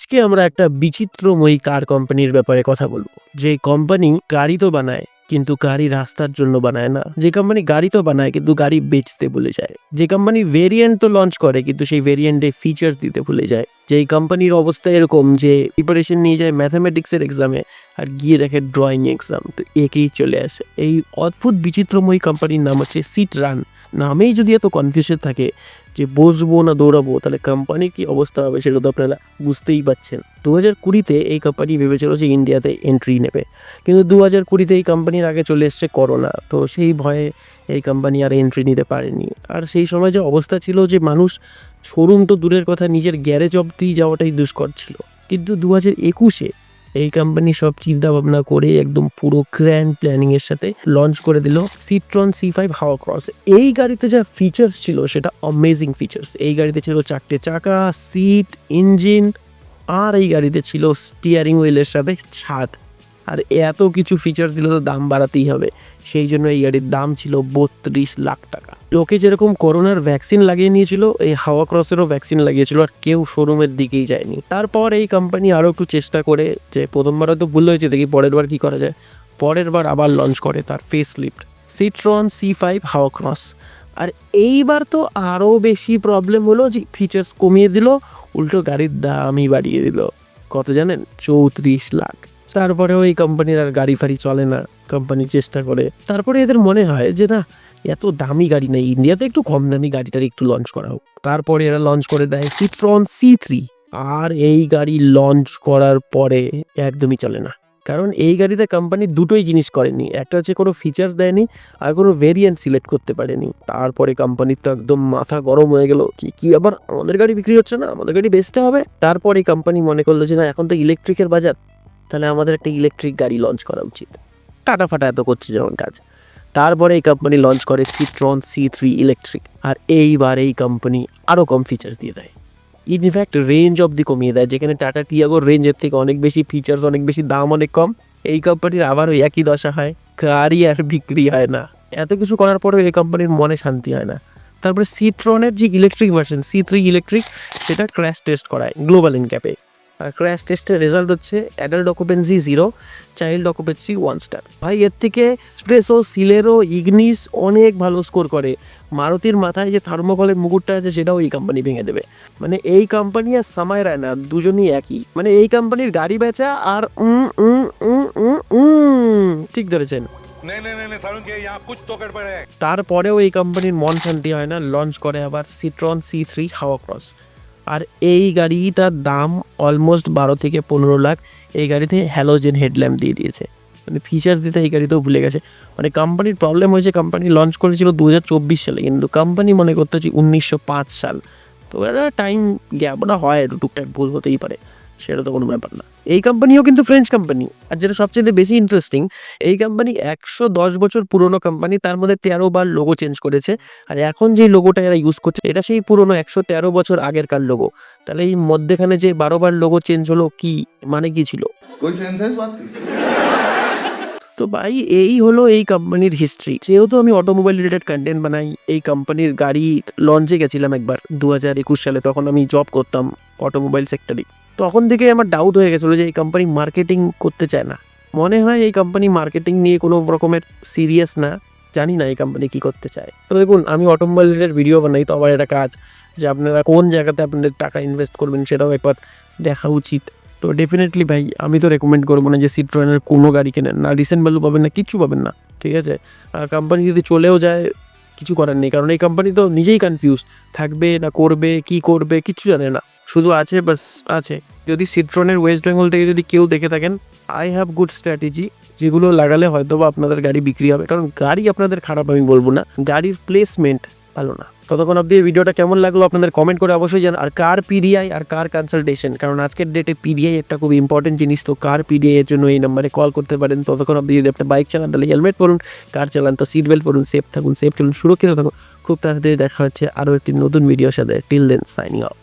আজকে আমরা একটা বিচিত্রময়ী কার কোম্পানির ব্যাপারে কথা বলবো। যে কোম্পানি গাড়ি তো বানায় কিন্তু গাড়ি রাস্তার জন্য বানায় না। যে কোম্পানি গাড়ি তো বানায় কিন্তু গাড়ি বেচতে ভুলে যায়। যে কোম্পানি ভেরিয়েন্ট তো লঞ্চ করে কিন্তু সেই ভেরিয়েন্টে ফিচার্স দিতে ভুলে যায়। যেই কোম্পানির অবস্থা এরকম যে প্রিপারেশন নিয়ে যায় ম্যাথামেটিক্সের এক্সামে আর গিয়ে দেখে ড্রয়িং এক্সাম, তো একেই চলে আসে। এই অদ্ভুত বিচিত্রময়ী কোম্পানির নাম হচ্ছে সিট্রান। নামেই যদি এত কনফিউশন থাকে যে বসবো না দৌড়াবো, তাহলে কোম্পানির কি অবস্থা হবে সেটা তো আপনারা বুঝতেই পারছেন। 2020-তে এই কোম্পানি ভেবেছিল যে ইন্ডিয়াতে এন্ট্রি নেবে, কিন্তু 2020-তে এই কোম্পানির আগে চলে এসছে করোনা, তো সেই ভয়ে এই কোম্পানি আর এন্ট্রি নিতে পারেনি। আর সেই সময় যে অবস্থা ছিল যে মানুষ শোরুম তো দূরের কথা, নিজের গ্যারেজ অবধি যাওয়াটাই দুষ্কর ছিল। কিন্তু 2021-এ এই কোম্পানি সব চিন্তা ভাবনা করে একদম পুরো গ্র্যান্ড প্ল্যানিংয়ের সাথে লঞ্চ করে দিল সিট্রন C5 হাওয়া ক্রস। এই গাড়িতে যা ফিচার্স ছিল সেটা অ্যামেজিং ফিচার্স। এই গাড়িতে ছিল 4টে চাকা, সিট, ইঞ্জিন, আর এই গাড়িতে ছিল স্টিয়ারিং হুইলের সাথে ছাদ। আর এত কিছু ফিচার্স দিলে তো দাম বাড়াতেই হবে, সেই জন্য এই গাড়ির দাম ছিল 32 লাখ টাকা। লোকে যেরকম করোনার ভ্যাকসিন লাগিয়ে নিয়েছিল, এই হাওয়া ক্রসেরও ভ্যাকসিন লাগিয়েছিল, আর কেউ শোরুমের দিকেই যায়নি। তারপর এই কোম্পানি আরও একটু চেষ্টা করে, যে প্রথমবার হয়তো ভুল হয়েছে, দেখি পরের বার কী করা যায়। পরের বার আবার লঞ্চ করে তার ফেস লিফট সিট্রন C5 হাওয়া ক্রস। আর এইবার তো আরও বেশি প্রবলেম হলো যে ফিচার্স কমিয়ে দিল, উল্টো গাড়ির দামই বাড়িয়ে দিল। কত জানেন? 34 লাখ। তারপরেও এই কোম্পানির আর গাড়ি ফাড়ি চলে না। কোম্পানি চেষ্টা করে, তারপরে এদের মনে হয় যে না, এত দামি গাড়ি নেই, ইন্ডিয়াতে একটু কম দামি গাড়িটার একটু লঞ্চ করা হোক। তারপরে এরা লঞ্চ করে দেয় সিট্রন C3। আর এই গাড়ি লঞ্চ করার পরে একদমই চলে না, কারণ এই গাড়িতে কোম্পানি দুটোই জিনিস করেনি। একটা হচ্ছে কোনো ফিচার্স দেয়নি, আর কোনো ভেরিয়েন্ট সিলেক্ট করতে পারেনি। তারপরে কোম্পানির তো একদম মাথা গরম হয়ে গেল, কি আবার আমাদের গাড়ি বিক্রি হচ্ছে না, আমাদের গাড়ি বেচতে হবে। তারপরে কোম্পানি মনে করলো যে না, এখন তো ইলেকট্রিকের বাজার, তাহলে আমাদের একটা ইলেকট্রিক গাড়ি লঞ্চ করা উচিত। টাটা ফাটা এত করছে যেমন কাজ। তারপরে এই কোম্পানি লঞ্চ করে সিট্রন C3 ইলেকট্রিক। আর এইবার এই কোম্পানি আরও কম ফিচার্স দিয়ে দেয়, ইনফ্যাক্ট রেঞ্জ অবধি কমিয়ে দেয়। যেখানে টাটা টিয়াগোর রেঞ্জের থেকে অনেক বেশি ফিচার্স, অনেক বেশি দাম অনেক কম, এই কোম্পানির আবারও একই দশা হয়, গাড়ি আর বিক্রি হয় না। এত কিছু করার পরেও এই কোম্পানির মনে শান্তি হয় না। তারপরে সিট্রনের যে ইলেকট্রিক ভার্সন C3 ইলেকট্রিক, সেটা ক্র্যাশ টেস্ট করায় গ্লোবাল NCAP-এ। আর ক্র্যাশ টেস্টের রেজাল্ট হচ্ছে adult occupancy 0, child occupancy 1 star. ভাই, এর থেকে এক্সপ্রেসো, সিলেরো, ইগনিস অনেক ভালো স্কোর করে। মারুতির মাথায় যে থার্মোকলের মুকুটটা আছে সেটাও এই কোম্পানি ভেঙে দেবে। মানে এই কোম্পানি আর সময় রায় না, দুজনই একই। মানে এই কোম্পানির গাড়ি বেচা আর ঠিক ধরেছেন। তারপরেও এই কোম্পানির মন শান্তি হয় না, লঞ্চ করে আবার সিট্রন C3 হাওয়া ক্রস। আর এই গাড়িটার দাম অলমোস্ট 12 থেকে 15 লাখ। এই গাড়িতে হ্যালোজেন হেডল্যাম্প দিয়ে দিয়েছে, মানে ফিচার্স দিতে এই গাড়িতেও ভুলে গেছে। মানে কোম্পানির প্রবলেম হয়েছে, কোম্পানি লঞ্চ করেছিল 2024 সালে, কিন্তু কোম্পানি মনে করতে হচ্ছে 1905 সাল। তো এটা টাইম গ্যাপ ওটা হয়, একটু টুকটাক ভুল হতেই পারে, সেটা তো কোনো ব্যাপার না। এই কোম্পানিও কিন্তু ফ্রেঞ্চ কোম্পানি। আর যেটা সবচেয়ে বেশি ইন্টারেস্টিং, এই কোম্পানি 110 বছর পুরনো কোম্পানি, তার মধ্যে 13 বার লোগো চেঞ্জ করেছে। আর এখন যে লোগোটা এরা ইউজ করছে এটা সেই পুরনো 113 বছর আগেরকার লোগো। তাহলে এই মধ্যেখানে যে 12 বার লোগো চেঞ্জ হলো, কি মানে কি ছিল? তো ভাই, এই হলো এই কোম্পানির হিস্ট্রি। যেহেতু আমি অটোমোবাইল রিলেটেড কন্টেন্ট বানাই, এই কোম্পানির গাড়ি লঞ্চে গেছিলাম একবার 2021 সালে, তখন আমি জব করতাম অটোমোবাইল সেক্টরে। তখন থেকে আমার ডাউট হয়ে গেছিলো যে এই কোম্পানি মার্কেটিং করতে চায় না। মনে হয় এই কোম্পানি মার্কেটিং নিয়ে কোনো রকমের সিরিয়াস না, জানি না এই কোম্পানি কী করতে চায়। তো দেখুন, আমি অটোমোবাইল রিলেটেড ভিডিও বানাই, তো আবার এটা কাজ যে আপনারা কোন জায়গাতে আপনাদের টাকা ইনভেস্ট করবেন সেটাও একবার দেখা উচিত। তো ডেফিনেটলি ভাই, আমি তো রেকমেন্ড করবো না যে সিট্রয়েনের কোনো গাড়ি কেনেন না, রিসেন্ট ভ্যালু পাবেন না, কিচ্ছু পাবেন না, ঠিক আছে। আর কোম্পানি যদি চলেও যায় কিছু করার নেই, কারণ এই কোম্পানি তো নিজেই কনফিউজ, থাকবে না করবে, কি করবে কিচ্ছু জানে না, শুধু আছে বাস আছে। যদি সিট্রনের ওয়েস্ট বেঙ্গল থেকে যদি কেউ দেখে থাকেন, আই হ্যাভ গুড স্ট্র্যাটেজি, যেগুলো লাগালে হয়তো বা আপনাদের গাড়ি বিক্রি হবে। কারণ গাড়ি আপনাদের খারাপ আমি বলবো না, গাড়ির প্লেসমেন্ট ভালো না। ততক্ষণ অব্দি এই ভিডিওটা কেমন লাগলো আপনাদের কমেন্ট করে অবশ্যই জানান। আর কার PDI আর কার কনসালটেশন, কারণ আজকের ডেটে PDI একটা খুব ইম্পর্টেন্ট জিনিস, তো কার PDI এর জন্য এই নাম্বারে কল করতে পারেন। ততক্ষণ অব্দি যদি আপনি বাইক চালান তাহলে হেলমেট পরুন, কার চালান তো সিট বেল্ট পরুন, সেফ থাকুন, সেফ চলুন, সুরক্ষিত থাকুন। খুব তাড়াতাড়ি দেখা হচ্ছে আরও একটি নতুন ভিডিওর সাথে। Till then, signing of.